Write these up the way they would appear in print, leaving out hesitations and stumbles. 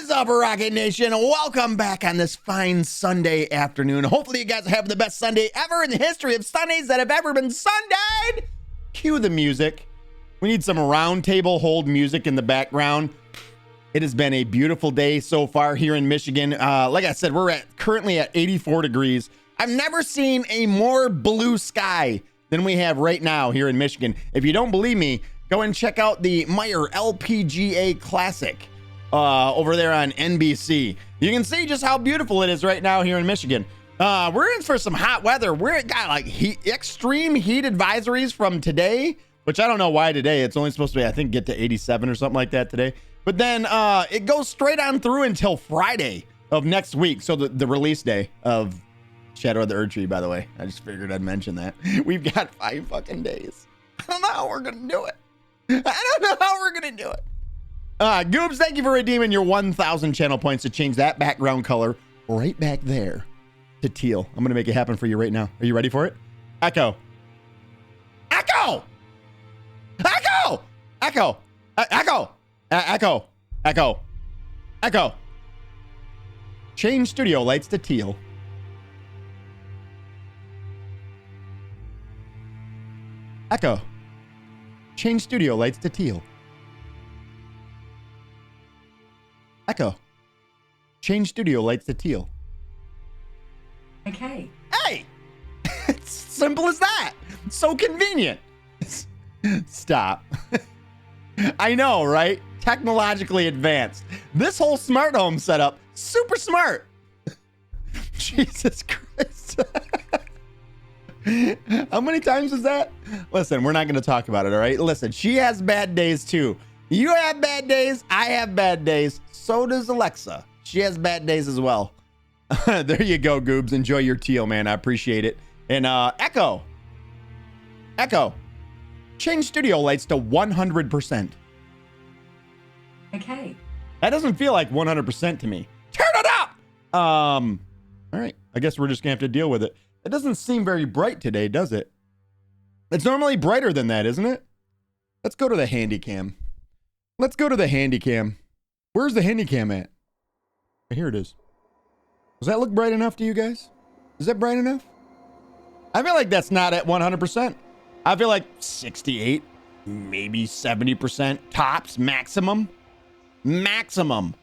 is up, Rocket Nation? Welcome back on this fine Sunday afternoon. Hopefully you guys are having the best Sunday ever in the history of Sundays that have ever been Sundayed. Cue the music. We need some round table hold music in the background. It has been a beautiful day so far here in Michigan. Like I said, we're currently at 84 degrees. I've never seen a more blue sky than we have right now here in Michigan. If you don't believe me, go and check out the Meyer LPGA Classic over there on NBC. You can see just how beautiful it is right now here in Michigan. We're in for some hot weather. We're got like extreme heat advisories from today, which I don't know why today. It's only supposed to be, I think, get to 87 or something like that today. But then it goes straight on through until Friday of next week. So the release day of Shadow of the Erdtree, by the way. I just figured I'd mention that. We've got 5 fucking days. I don't know how we're going to do it. Goobs, thank you for redeeming your 1,000 channel points to change that background color right back there to teal. I'm going to make it happen for you right now. Are you ready for it? Echo. Echo! Echo! Echo! Echo! Echo! Echo! Echo! Change studio lights to teal. Echo. Change studio lights to teal. Echo. Change studio lights to teal. Okay. Hey! It's simple as that. So convenient. Stop. I know, right? Technologically advanced. This whole smart home setup, super smart. Jesus Christ. How many times is that? Listen, we're not going to talk about it, all right? Listen, she has bad days too. You have bad days. I have bad days. So does Alexa. She has bad days as well. There you go, Goobs. Enjoy your teal, man. I appreciate it. And Echo. Echo. Change studio lights to 100%. Okay. That doesn't feel like 100% to me. Turn it up! All right. I guess we're just going to have to deal with it. It doesn't seem very bright today, does it? It's normally brighter than that, isn't it? Let's go to the handy cam. Let's go to the handy cam. Where's the handy cam at? Here it is. Does that look bright enough to you guys? Is that bright enough? I feel like that's not at 100%. I feel like 68, maybe 70% tops, maximum. Maximum.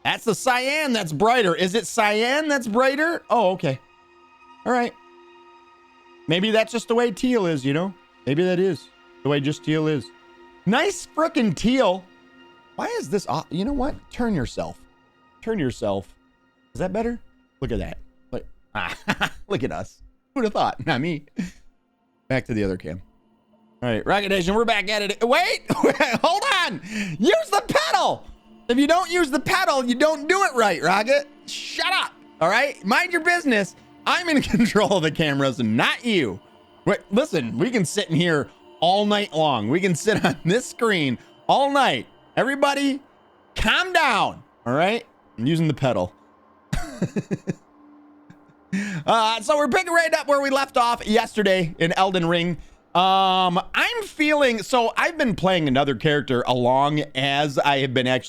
That's the cyan that's brighter. Is it cyan that's brighter? Oh, okay. All right. Maybe that's just the way teal is, you know? Maybe that is the way just teal is. Nice frickin' teal. Why is this off? You know what? Turn yourself. Turn yourself. Is that better? Look at that. Look, look at us. Who'd have thought? Not me. Back to the other cam. All right, Rocket Nation, we're back at it. Wait, hold on. Use the pedal. If you don't use the pedal, you don't do it right, Rocket. Shut up. All right? Mind your business. I'm in control of the cameras and not you. Wait, listen, we can sit in here all night long. We can sit on this screen all night. Everybody, calm down. All right? I'm using the pedal. So we're picking right up where we left off yesterday in Elden Ring. I'm feeling, so I've been playing another character along as I have been I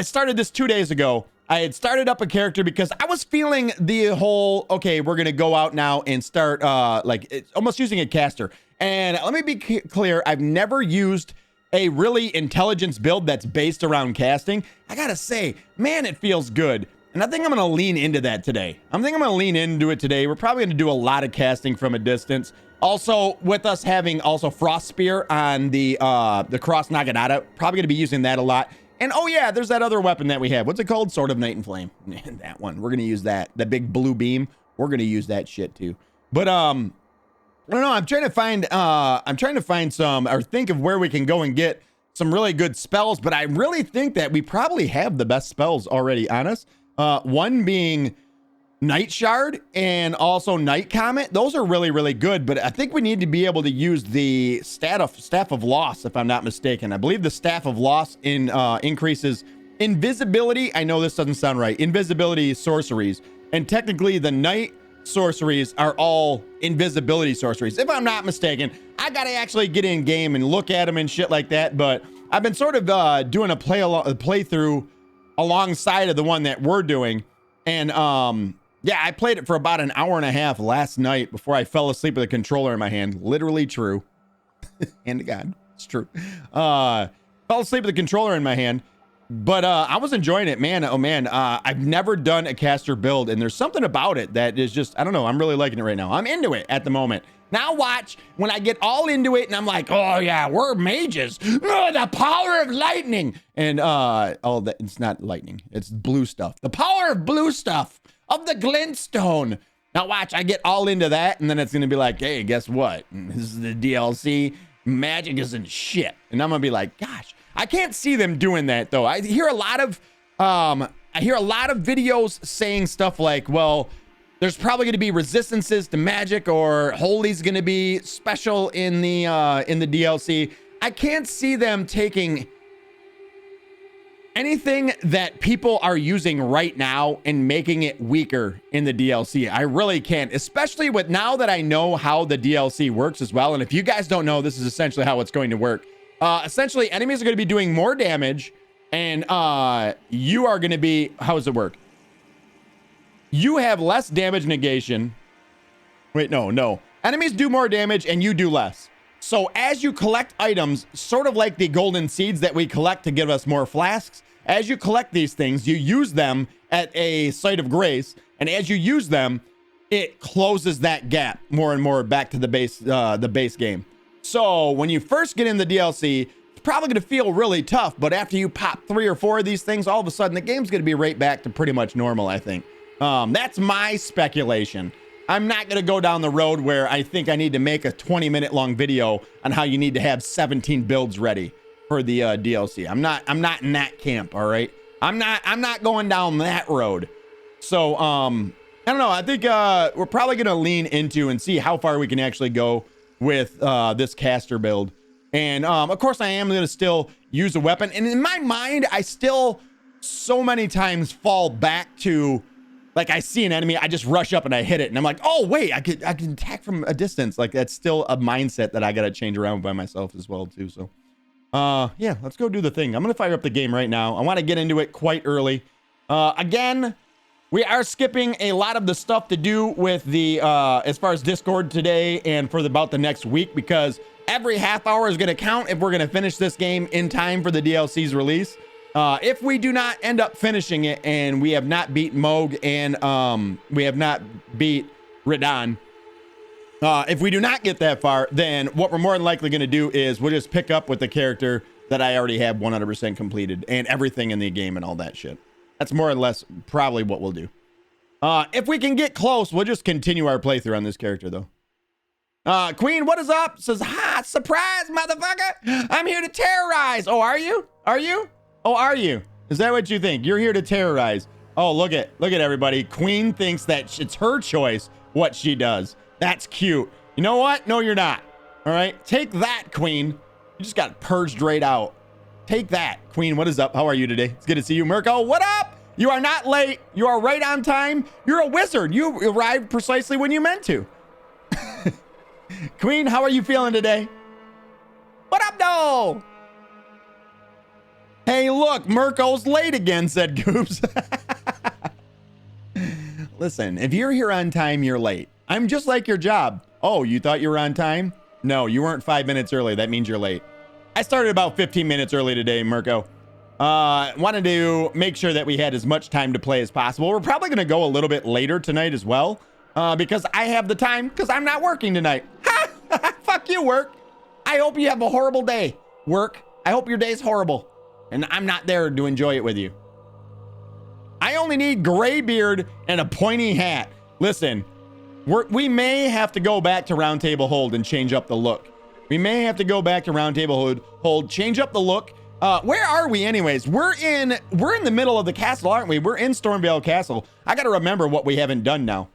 started this 2 days ago. I had started up a character because I was feeling the whole, okay, we're going to go out now and start like almost using a caster. And let me be clear. I've never used a really intelligence build that's based around casting. I got to say, man, it feels good. And I think I'm going to lean into that today. We're probably going to do a lot of casting from a distance. Also, with us having also Frost Spear on the Cross Naginata, probably going to be using that a lot. And oh yeah, there's that other weapon that we have. What's it called? Sword of Night and Flame. That one. We're going to use that. The big blue beam. We're going to use that shit too. But I don't know. I'm trying to find some, or think of where we can go and get some really good spells. But I really think that we probably have the best spells already on us. One being Night Shard and also Night Comet. Those are really, really good, but I think we need to be able to use the Staff of Loss, if I'm not mistaken. I believe the Staff of Loss increases invisibility. I know this doesn't sound right. Invisibility sorceries. And technically the Night sorceries are all invisibility sorceries. If I'm not mistaken, I gotta actually get in game and look at them and shit like that, but I've been sort of doing a playthrough alongside of the one that we're doing. And yeah, I played it for about an hour and a half last night before I fell asleep with a controller in my hand. Literally true. Hand to God, it's true. Fell asleep with a controller in my hand. But I was enjoying it, man. Oh, man. I've never done a caster build, and there's something about it that is just, I don't know. I'm really liking it right now. I'm into it at the moment. Now watch when I get all into it, and I'm like, oh, yeah, we're mages. Oh, the power of lightning. And, it's not lightning. It's blue stuff. The power of blue stuff, of the glintstone. Now watch, I get all into that, and then it's going to be like, hey, guess what? This is the DLC. Magic isn't shit. And I'm going to be like, gosh. I can't see them doing that though. I hear a lot of videos saying stuff like, well, there's probably going to be resistances to magic, or holy's going to be special in the DLC. I can't see them taking anything that people are using right now and making it weaker in the DLC. I really can't, especially with now that I know how the DLC works as well. And if you guys don't know, this is essentially how it's going to work. Essentially, enemies are going to be doing more damage, and you are going to be, how does it work? You have less damage negation. Wait, no. Enemies do more damage, and you do less. So as you collect items, sort of like the golden seeds that we collect to give us more flasks, as you collect these things, you use them at a site of grace, and as you use them, it closes that gap more and more back to the base game. So when you first get in the DLC, it's probably going to feel really tough, but after you pop 3 or 4 of these things, all of a sudden the game's going to be right back to pretty much normal, I think. That's my speculation. I'm not going to go down the road where I think I need to make a 20-minute long video on how you need to have 17 builds ready for the DLC. I'm not in that camp, all right? I'm not going down that road. So, I don't know. I think we're probably going to lean into and see how far we can actually go with this caster build. And of course I am going to still use a weapon, and in my mind I still so many times fall back to, like, I see an enemy, I just rush up and I hit it, and I'm like, oh wait, I can attack from a distance. Like, that's still a mindset that I gotta change around by myself as well too. So yeah, let's go do the thing. I'm gonna fire up the game right now. I want to get into it quite early. Again, we are skipping a lot of the stuff to do with the, as far as Discord today and for about the next week, because every half hour is going to count if we're going to finish this game in time for the DLC's release. If we do not end up finishing it and we have not beat Moog and we have not beat Radon, if we do not get that far, then what we're more than likely going to do is we'll just pick up with the character that I already have 100% completed and everything in the game and all that shit. That's more or less probably what we'll do. If we can get close, we'll just continue our playthrough on this character, though. Queen, what is up? Says, ha, surprise, motherfucker. I'm here to terrorize. Oh, are you? Are you? Oh, are you? Is that what you think? You're here to terrorize. Oh, look at everybody. Queen thinks that it's her choice what she does. That's cute. You know what? No, you're not. All right. Take that, Queen. You just got purged right out. Take that, Queen. What is up? How are you today? It's good to see you. Mirko, what up? You are not late. You are right on time. You're a wizard. You arrived precisely when you meant to. Queen, how are you feeling today? What up, though? Hey, look, Mirko's late again, said Goops. Listen, if you're here on time, you're late. I'm just like your job. Oh, you thought you were on time? No, you weren't 5 minutes early. That means you're late. I started about 15 minutes early today, Mirko. Wanted to make sure that we had as much time to play as possible. We're probably going to go a little bit later tonight as well, because I have the time, because I'm not working tonight. Fuck you, work. I hope you have a horrible day, work. I hope your day's horrible, and I'm not there to enjoy it with you. I only need gray beard and a pointy hat. Listen, we may have to go back to Round Table Hold and change up the look. We may have to go back to Round Table Hold, change up the look. Where are we anyways? We're in the middle of the castle, aren't we? We're in Stormvale Castle. I got to remember what we haven't done now.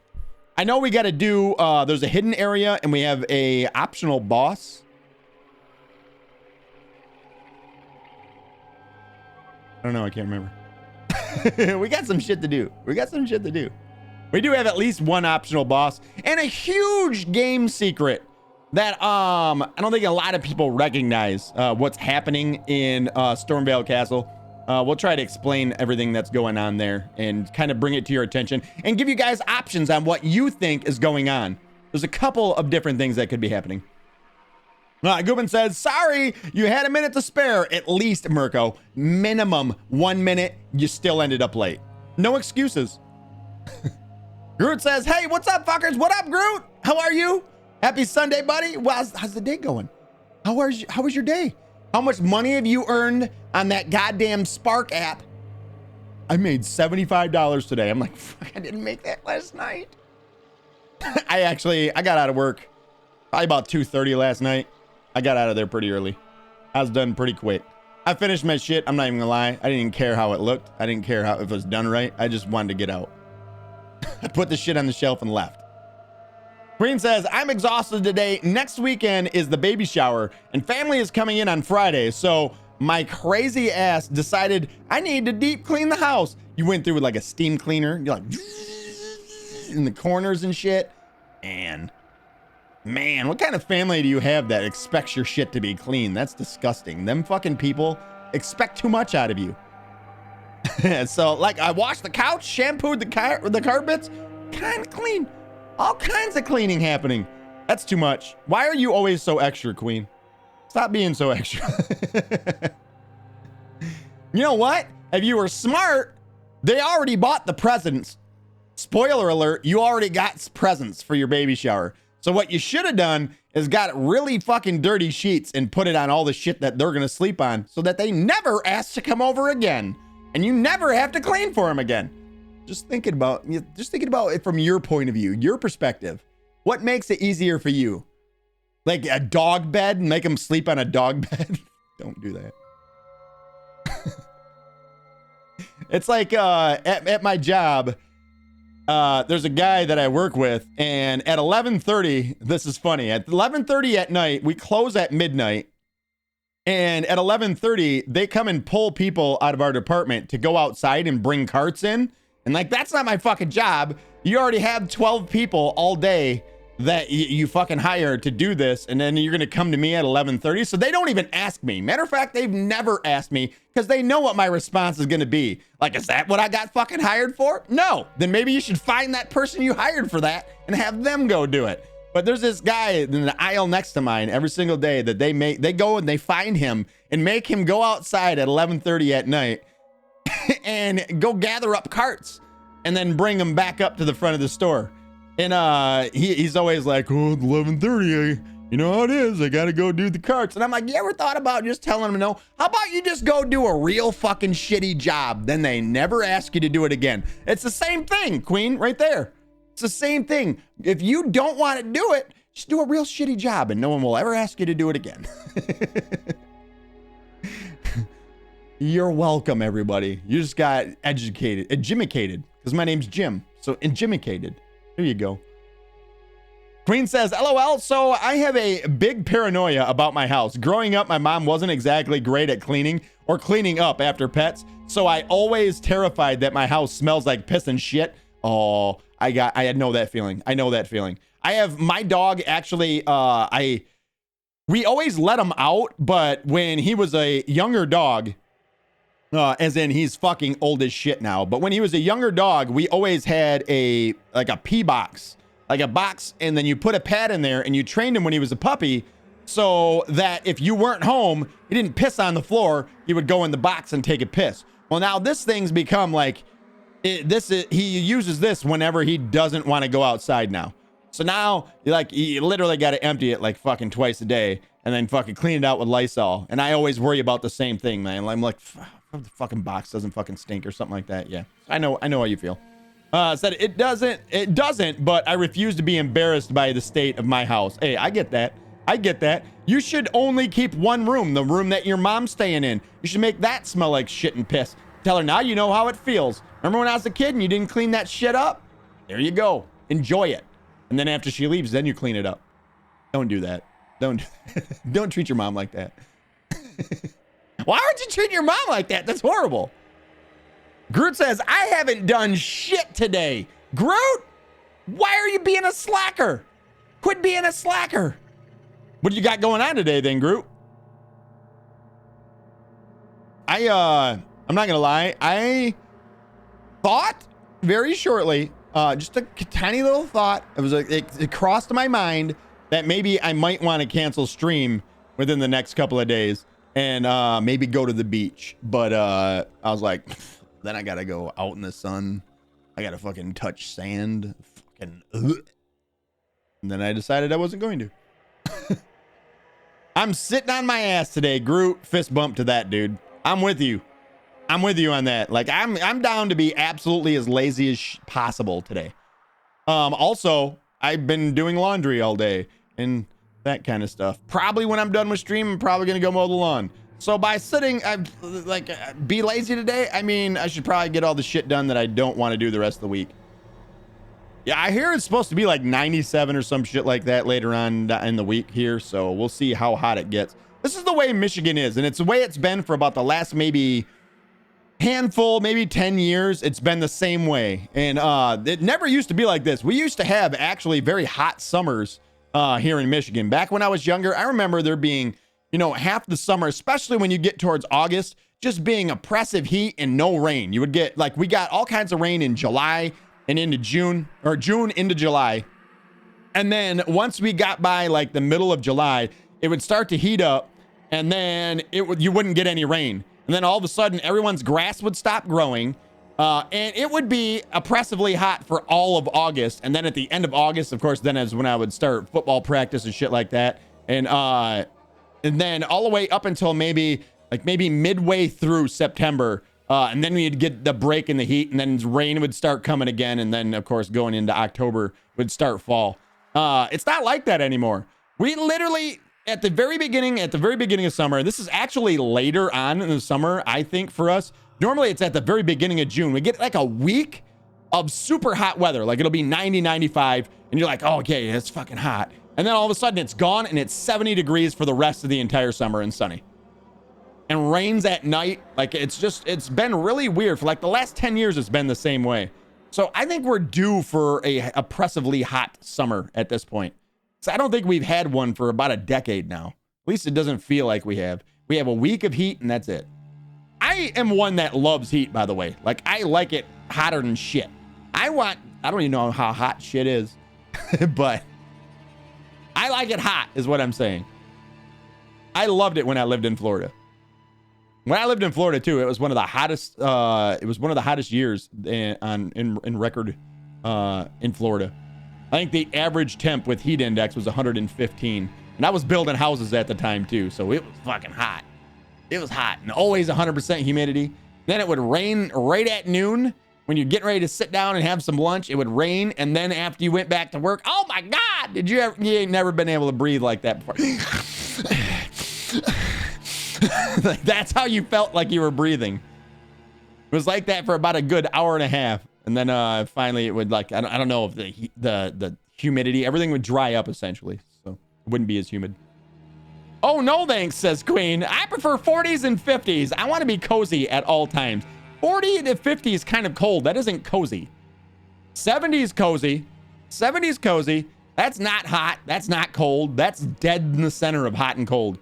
I know we got to do, there's a hidden area and we have a optional boss. I don't know. I can't remember. We got some shit to do. We do have at least one optional boss and a huge game secret that I don't think a lot of people recognize what's happening in Stormvale Castle. We'll try to explain everything that's going on there and kind of bring it to your attention and give you guys options on what you think is going on. There's a couple of different things that could be happening. Goobin says, sorry, you had a minute to spare. At least, Mirko, minimum 1 minute, you still ended up late. No excuses. Groot says, hey, what's up, fuckers? What up, Groot? How are you? Happy Sunday, buddy. Well, how's the day going? How was your day? How much money have you earned on that goddamn Spark app? I made $75 today. I'm like, fuck, I didn't make that last night. I got out of work probably about 2:30 last night. I got out of there pretty early. I was done pretty quick. I finished my shit. I'm not even gonna lie. I didn't even care how it looked. I didn't care if it was done right. I just wanted to get out. I put the shit on the shelf and left. Green says, I'm exhausted today. Next weekend is the baby shower and family is coming in on Friday. So my crazy ass decided I need to deep clean the house. You went through with like a steam cleaner. You're like in the corners and shit. And man, what kind of family do you have that expects your shit to be clean? That's disgusting. Them fucking people expect too much out of you. So like I washed the couch, shampooed the carpets, kind of clean. All kinds of cleaning happening. That's too much. Why are you always so extra, Queen? Stop being so extra. You know what? If you were smart, they already bought the presents. Spoiler alert, you already got presents for your baby shower. So what you should have done is got really fucking dirty sheets and put it on all the shit that they're going to sleep on so that they never ask to come over again. And you never have to clean for them again. Just thinking about it from your point of view, your perspective. What makes it easier for you? Like a dog bed, make them sleep on a dog bed? Don't do that. It's like at my job, there's a guy that I work with, and at 11:30, this is funny. At 11:30 at night, we close at midnight. And at 11:30, they come and pull people out of our department to go outside and bring carts in. And like, that's not my fucking job. You already have 12 people all day that you fucking hire to do this. And then you're going to come to me at 11:30. So they don't even ask me. Matter of fact, they've never asked me because they know what my response is going to be. Like, is that what I got fucking hired for? No. Then maybe you should find that person you hired for that and have them go do it. But there's this guy in the aisle next to mine every single day that they go and they find him and make him go outside at 11:30 at night and go gather up carts and then bring them back up to the front of the store. And he's always like, oh, 11:30, you know how it is. I got to go do the carts. And I'm like, you ever thought about just telling them no? How about you just go do a real fucking shitty job? Then they never ask you to do it again. It's the same thing, Queen, right there. It's the same thing. If you don't want to do it, just do a real shitty job and no one will ever ask you to do it again. You're welcome, everybody. You just got educated, because my name's Jim. So educated. There you go. Queen says, LOL, so I have a big paranoia about my house. Growing up, my mom wasn't exactly great at cleaning or cleaning up after pets. So I always terrified that my house smells like piss and shit. Oh, I know that feeling. I know that feeling. I have my dog actually, we always let him out, but when he was a younger dog, as in he's fucking old as shit now, but when he was a younger dog, we always had a pee box, like a box, and then you put a pad in there and you trained him when he was a puppy so that if you weren't home, he didn't piss on the floor, he would go in the box and take a piss. Well, now this thing's become like, he uses this whenever he doesn't want to go outside now. So now you literally got to empty it like fucking twice a day and then fucking clean it out with Lysol. And I always worry about the same thing, man. I'm like, the fucking box doesn't fucking stink or something like that. Yeah, I know how you feel. Said it doesn't, but I refuse to be embarrassed by the state of my house. Hey, I get that. You should only keep one room, the room that your mom's staying in. You should make that smell like shit and piss. Tell her now you know how it feels. Remember when I was a kid and you didn't clean that shit up? There you go. Enjoy it. And then after she leaves, then you clean it up. Don't do that. Don't treat your mom like that. Why would you treat your mom like that? That's horrible. Groot says, I haven't done shit today. Groot, why are you being a slacker? Quit being a slacker. What do you got going on today then, Groot? I'm not gonna lie. I thought very shortly, just a tiny little thought. It was like it crossed my mind that maybe I might want to cancel stream within the next couple of days and maybe go to the beach. But I was like, then I gotta go out in the sun. I gotta fucking touch sand. Fucking. And then I decided I wasn't going to. I'm sitting on my ass today, Groot. Fist bump to that, dude. I'm with you. I'm with you on that. Like I'm down to be absolutely as lazy as possible today. Also, I've been doing laundry all day and that kind of stuff. Probably when I'm done with stream, I'm probably gonna go mow the lawn. So by sitting, be lazy today. I mean, I should probably get all the shit done that I don't want to do the rest of the week. Yeah, I hear it's supposed to be like 97 or some shit like that later on in the week here. So we'll see how hot it gets. This is the way Michigan is, and it's the way it's been for about the last maybe handful, maybe 10 years. It's been the same way, and it never used to be like this. We used to have actually very hot summers here in Michigan. Back when I was younger, I remember there being, you know, half the summer, especially when you get towards August, just being oppressive heat and no rain. You would get, like, we got all kinds of rain in July and into June, or June into July. And then once we got by like the middle of July, it would start to heat up, and then you wouldn't get any rain. And then all of a sudden, everyone's grass would stop growing, and it would be oppressively hot for all of August. And then at the end of August, of course, then is when I would start football practice and shit like that. And then all the way up until maybe midway through September, and then we'd get the break in the heat, and then rain would start coming again. And then, of course, going into October would start fall. It's not like that anymore. We literally, at the very beginning of summer, this is actually later on in the summer, I think, for us. Normally, it's at the very beginning of June. We get like a week of super hot weather. Like it'll be 90, 95, and you're like, oh, okay, it's fucking hot. And then all of a sudden it's gone, and it's 70 degrees for the rest of the entire summer and sunny. And rains at night. Like it's been really weird. For like the last 10 years, it's been the same way. So I think we're due for a oppressively hot summer at this point. So I don't think we've had one for about a decade now. At least it doesn't feel like we have. We have a week of heat, and that's it. I am one that loves heat, by the way. Like, I like it hotter than shit. I don't even know how hot shit is, but I like it hot is what I'm saying. I loved it when I lived in Florida. When I lived in Florida too, it was one of the hottest. It was one of the hottest years in record in Florida. I think the average temp with heat index was 115, and I was building houses at the time too, so it was fucking hot. It was hot, and always 100% humidity. Then it would rain right at noon when you're getting ready to sit down and have some lunch. It would rain, and then after you went back to work, oh my God, you ain't never been able to breathe like that before. Like, that's how you felt like you were breathing. It was like that for about a good hour and a half. And then finally it would, like, I don't know if the humidity, everything would dry up essentially. So it wouldn't be as humid. Oh, no, thanks, says Queen. I prefer 40s and 50s. I want to be cozy at all times. 40 to 50 is kind of cold. That isn't cozy. 70s cozy. 70s cozy. That's not hot. That's not cold. That's dead in the center of hot and cold.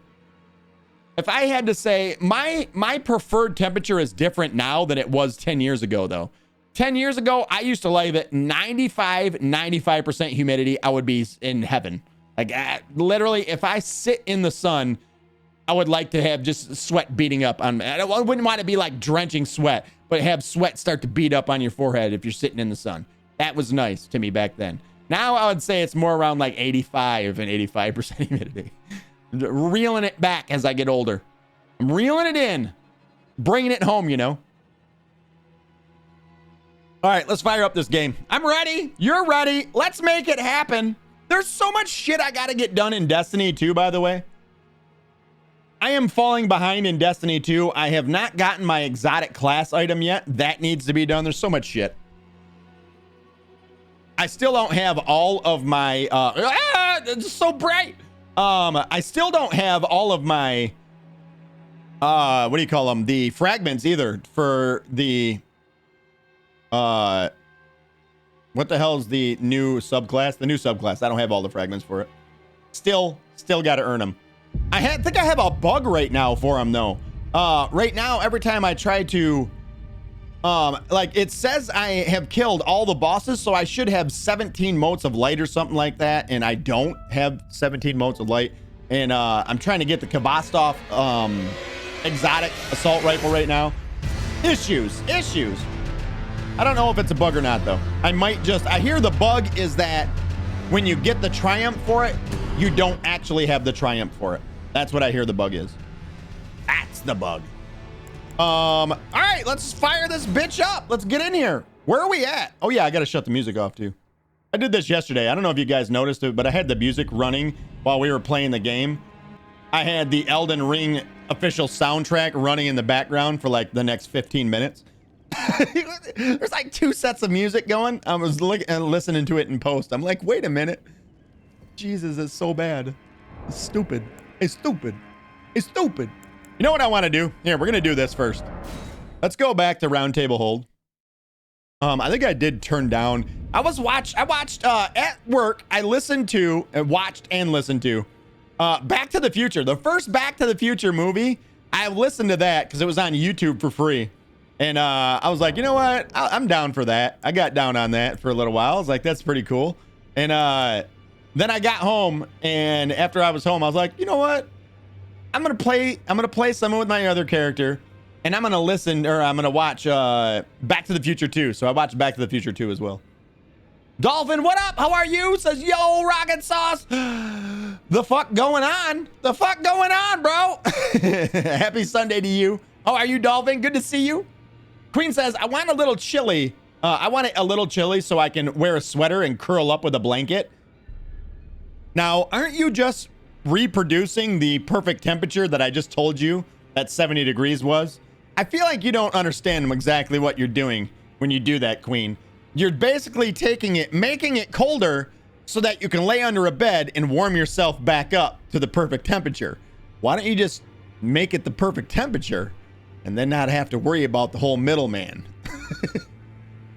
If I had to say, my preferred temperature is different now than it was 10 years ago, though. 10 years ago, I used to live at 95% humidity. I would be in heaven. Like, literally, if I sit in the sun, I would like to have just sweat beating up on me. I wouldn't want to be like drenching sweat, but have sweat start to beat up on your forehead if you're sitting in the sun. That was nice to me back then. Now I would say it's more around like 85 and 85% humidity. Reeling it back as I get older. I'm reeling it in. Bringing it home, you know. All right, let's fire up this game. I'm ready. You're ready. Let's make it happen. There's so much shit I got to get done in Destiny 2, by the way. I am falling behind in Destiny 2. I have not gotten my exotic class item yet. That needs to be done. There's so much shit. I still don't have all of my... it's so bright. I still don't have all of my... what do you call them? The fragments either for the... what the hell is the new subclass? The new subclass. I don't have all the fragments for it. Still got to earn them. Think I have a bug right now for them though. Right now, every time I try to, like it says I have killed all the bosses, so I should have 17 motes of light or something like that, and I don't have 17 motes of light. And I'm trying to get the Kabastov exotic assault rifle right now. Issues. I don't know if it's a bug or not though. I hear the bug is that when you get the triumph for it, you don't actually have the triumph for it. That's what I hear the bug is. That's the bug. All right, let's fire this bitch up. Let's get in here. Where are we at? Oh yeah, I gotta shut the music off too. I did this yesterday. I don't know if you guys noticed it, but I had the music running while we were playing the game. I had the Elden Ring official soundtrack running in the background for like the next 15 minutes. There's like 2 sets of music going. I was listening to it in post. I'm like, wait a minute. Jesus, it's so bad. It's stupid. It's stupid. It's stupid. You know what I want to do? Here, we're going to do this first. Let's go back to round table hold. I think I did turn down. I watched at work. I watched and listened to Back to the Future. The first Back to the Future movie. I listened to that because it was on YouTube for free. And I was like, you know what? I'm down for that. I got down on that for a little while. I was like, that's pretty cool. And then I got home, and after I was home, I was like, you know what? I'm gonna play someone with my other character, and I'm gonna watch Back to the Future 2. So I watched Back to the Future 2 as well. Dolphin, what up? How are you? Says, yo, Rockitsauce. The fuck going on? The fuck going on, bro? Happy Sunday to you. How are you, Dolphin? Good to see you. Queen says, I want a little chilly. I want it a little chilly so I can wear a sweater and curl up with a blanket. Now, aren't you just reproducing the perfect temperature that I just told you that 70 degrees was? I feel like you don't understand exactly what you're doing when you do that, Queen. You're basically making it colder so that you can lay under a bed and warm yourself back up to the perfect temperature. Why don't you just make it the perfect temperature and then not have to worry about the whole middleman?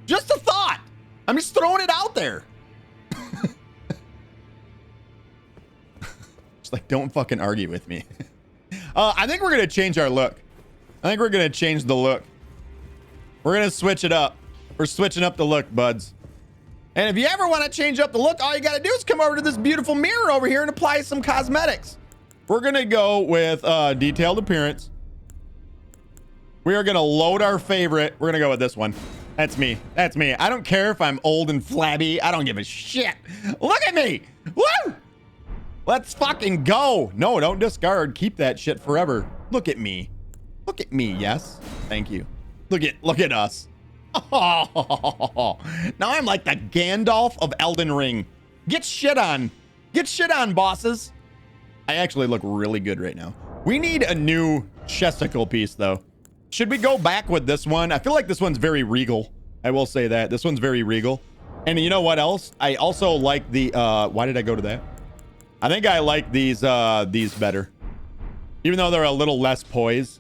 Just a thought. I'm just throwing it out there. Just like, don't fucking argue with me. I think we're going to change our look. I think we're going to change the look. We're going to switch it up. We're switching up the look, buds. And if you ever want to change up the look, all you got to do is come over to this beautiful mirror over here and apply some cosmetics. We're going to go with detailed appearance. We are going to load our favorite. We're going to go with this one. That's me. That's me. I don't care if I'm old and flabby. I don't give a shit. Look at me. Woo! Let's fucking go. No, don't discard. Keep that shit forever. Look at me. Look at me. Yes. Thank you. Look at us. Oh, now I'm like the Gandalf of Elden Ring. Get shit on. Get shit on, bosses. I actually look really good right now. We need a new chesticle piece, though. Should we go back with this one? I feel like this one's very regal. I will say that. This one's very regal. And you know what else? I also like the... why did I go to that? I think I like these better. Even though they're a little less poised,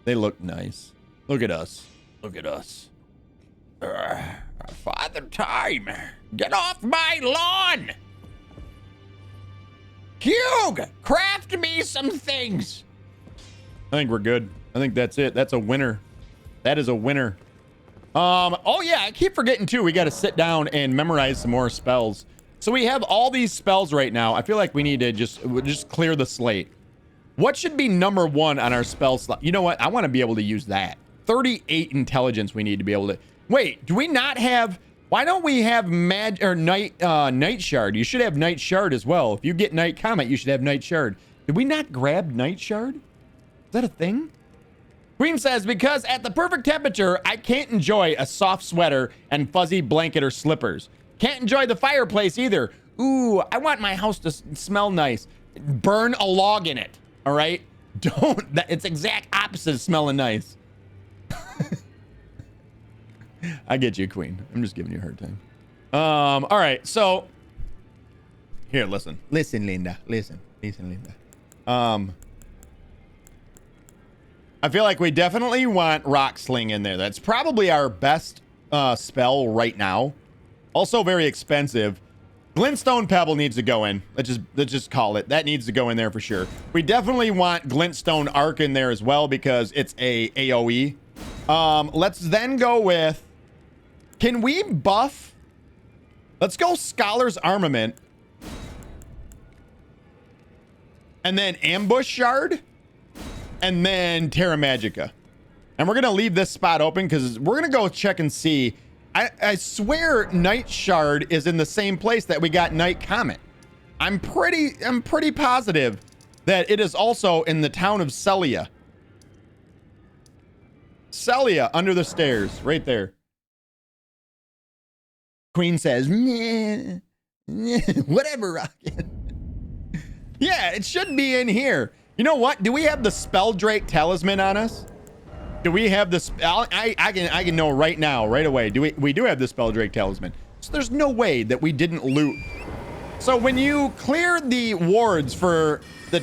they look nice. Look at us. Look at us. Father Time, get off my lawn! Hugh, craft me some things. I think we're good. I think that's it. That's a winner. That is a winner. Oh yeah, I keep forgetting too. We got to sit down and memorize some more spells. So we have all these spells right now. I feel like we need to just clear the slate. What should be number 1 on our spell slot? You know what? I want to be able to use that. 38 intelligence we need to be able to... Wait, do we not have... Why don't we have night shard? You should have night shard as well. If you get night comet, you should have night shard. Did we not grab night shard? Is that a thing? Queen says, because at the perfect temperature, I can't enjoy a soft sweater and fuzzy blanket or slippers. Can't enjoy the fireplace either. Ooh, I want my house to smell nice. Burn a log in it. All right? Don't. It's exact opposite of smelling nice. I get you, Queen. I'm just giving you a hard time. All right, so here, listen, Linda, listen, Linda. I feel like we definitely want Rock Sling in there. That's probably our best spell right now. Also very expensive. Glintstone Pebble needs to go in. Let's just call it. That needs to go in there for sure. We definitely want Glintstone Arc in there as well because it's a AoE. Let's then go with, can we buff? Let's go Scholar's Armament. And then Ambush Shard. And then Terra Magica. And we're going to leave this spot open because we're going to go check and see. I swear Night Shard is in the same place that we got Night Comet. I'm pretty positive that it is also in the town of Celia. Celia under the stairs, right there. Queen says, nah, whatever, Rocket. Yeah, it should be in here. You know what? Do we have the Spelldrake Talisman on us? Do we have the I can know right now, right away. We do have the Spelldrake Talisman. So there's no way that we didn't loot. So when you clear the wards for the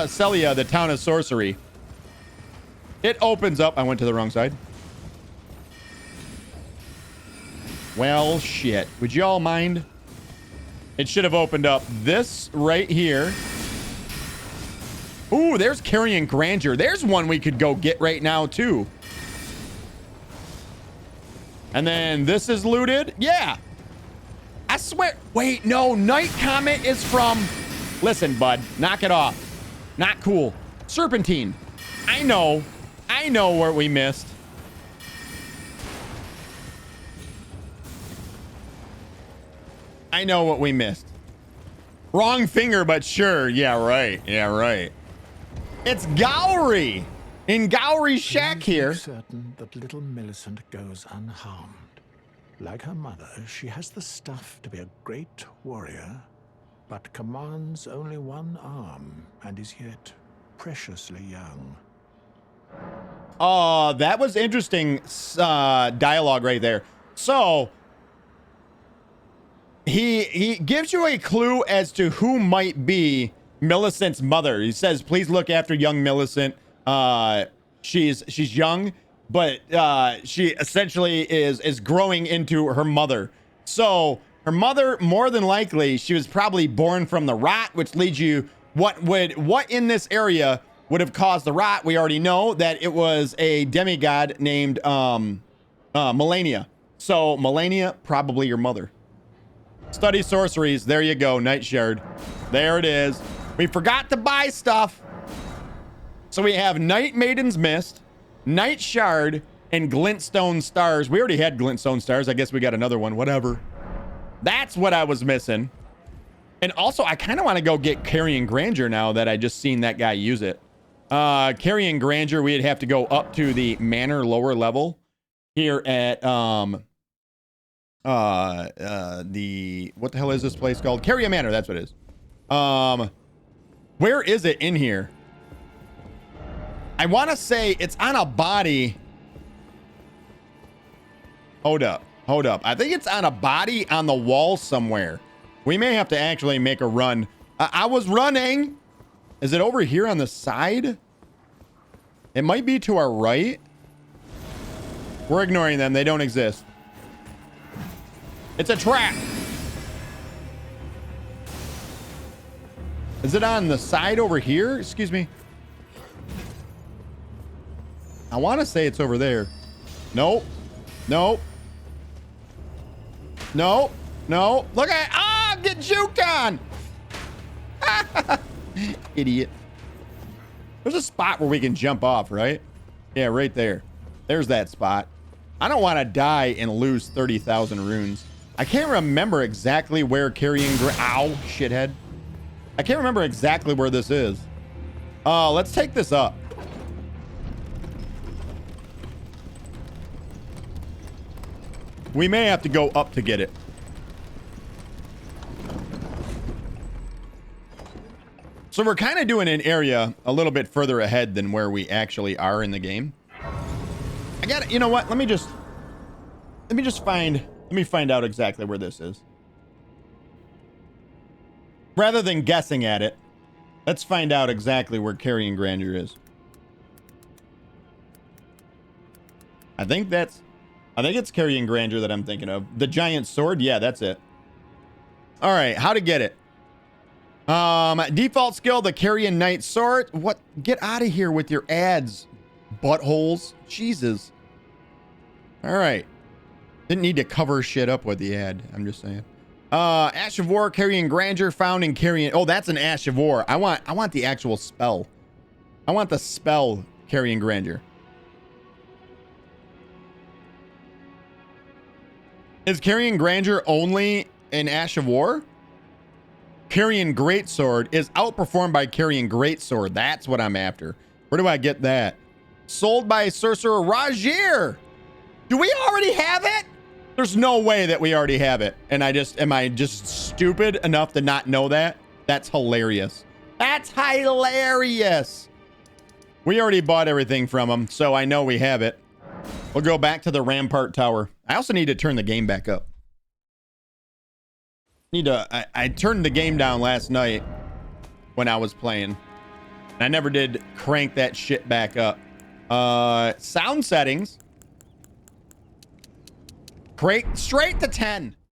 Celia, the town of sorcery, it opens up. I went to the wrong side. Well, shit. Would you all mind? It should have opened up this right here. Ooh, there's Carrion Grandeur. There's one we could go get right now, too. And then this is looted. Yeah. I swear. Wait, no. Night Comet is from... Listen, bud. Knock it off. Not cool. Serpentine. I know. I know where we missed. I know what we missed. Wrong finger, but sure. Yeah, right. Yeah, right. It's Gowry in Gowry's shack here. Certain that little Millicent goes unharmed. Like her mother, she has the stuff to be a great warrior, but commands only one arm and is yet preciously young. Oh, that was interesting dialogue right there. So he gives you a clue as to who might be Millicent's mother. He says, please look after young Millicent. She's young, but she essentially is growing into her mother. So her mother, more than likely, she was probably born from the rot, which leads you what in this area would have caused the rot. We already know that it was a demigod named Melania. So Melania, probably your mother. Study sorceries. There you go. Night Shard. There it is. We forgot to buy stuff. So we have Night Maiden's Mist, Night Shard, and Glintstone Stars. We already had Glintstone Stars. I guess we got another one. Whatever. That's what I was missing. And also, I kind of want to go get Carrion Grandeur now that I just seen that guy use it. Carrion Grandeur, we'd have to go up to the manor lower level here at the what the hell is this place called? Carrion Manor, that's what it is. Where is it in here? I want to say it's on a body. Hold up. I think it's on a body on the wall somewhere. We may have to actually make a run. I was running. Is it over here on the side? It might be to our right. We're ignoring them. They don't exist. It's a trap. Is it on the side over here? Excuse me. I want to say it's over there. Nope. Nope. Nope. No. Look at it. Ah, I'm getting juked on. Idiot. There's a spot where we can jump off, right? Yeah, right there. There's that spot. I don't want to die and lose 30,000 runes. I can't remember exactly where Carrion Ow, shithead. I can't remember exactly where this is. Let's take this up. We may have to go up to get it. So we're kind of doing an area a little bit further ahead than where we actually are in the game. I got it. You know what? Let me find out exactly where this is. Rather than guessing at it, let's find out exactly where Carrion Grandeur is. I think it's Carrion Grandeur that I'm thinking of. The giant sword? Yeah, that's it. All right, how to get it. Default skill, the Carrion Knight Sword. What? Get out of here with your ads, buttholes. Jesus. All right. Didn't need to cover shit up with the ad. I'm just saying. Ash of War, Carrion Grandeur, found in Carrion. Oh, that's an Ash of War. I want the actual spell. I want the spell Carrion Grandeur. Is Carrion Grandeur only in Ash of War? Carrion Greatsword is outperformed by Carrion Greatsword. That's what I'm after. Where do I get that? Sold by Sorcerer Rajir. Do we already have it? There's no way that we already have it. And am I just stupid enough to not know that? That's hilarious. That's hilarious. We already bought everything from them, so I know we have it. We'll go back to the Rampart Tower. I also need to turn the game back up. I turned the game down last night when I was playing. I never did crank that shit back up. Sound settings. Straight to 10.